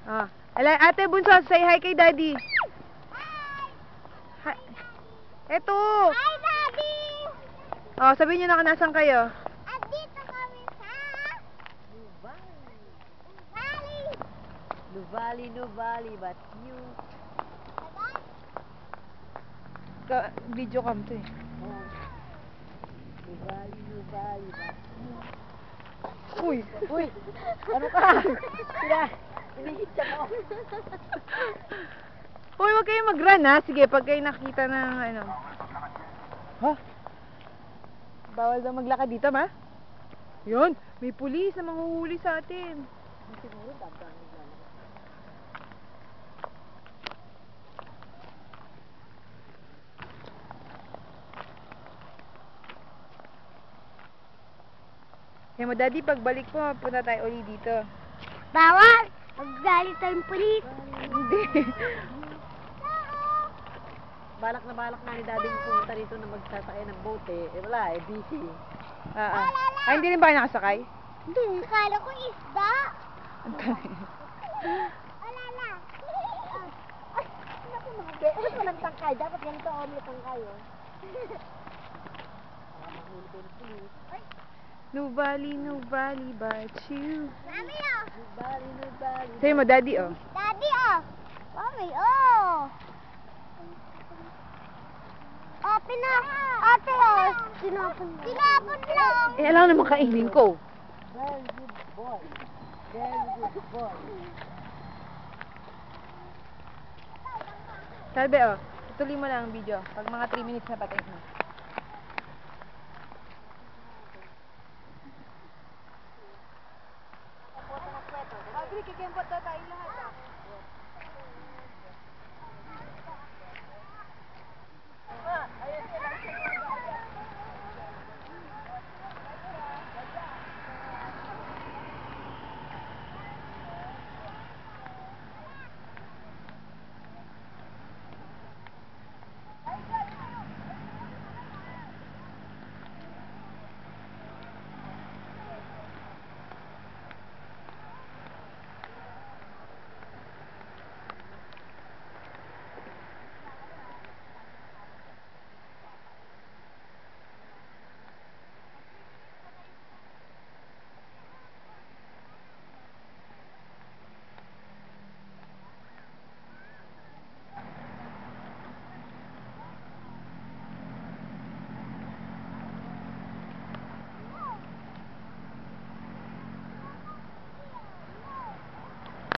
Ah. Ate Bunso, say hi kay Daddy. Hi. Eto. Hi, Daddy! Oh, sabihin niyo na kung nasan kayo. Andito kami sa... Nuvali. Nuvali, but you... Video cam to eh. Nuvali, but you... Uy! Uy! Ano ka? Inihit siya mo. Uy, wag kayo mag-run ha. Sige, pag kayo nakita ng ano. Ha? Bawal daw maglakad dito, ma? Yun, may pulis na manghuhuli sa atin. Siguro, dapat naglalakad. Kaya mo, Daddy, pagbalik po, punta tayo uli dito. Bawal! Maggalit tayong pulis. Hindi. Balak na ni Daddy pumunta rito na magsasakay ng boat eh. Eh wala eh, busy. Ay, hindi rin ba kayo nakasakay? Hindi, akala ko isda. Ang dami. Wala na. Naku mga be, ano walang tangkay? Dapat ganito ako may tangkay oh. Mahuli kayo ng pulis. Ay! Nuvali, but you. Mami, oh. Nuvali. Sa'yo mo, Daddy, oh. Daddy, oh. Mami, oh. Ate, oh. Tinapon lang. Eh, alam naman kainin ko. Very good boy. Very good boy. Sabi, oh. Tuloy mo lang ang video. Pag mga 3 minutes na patay mo. Agri, kikembot daw tayo lahat, ah.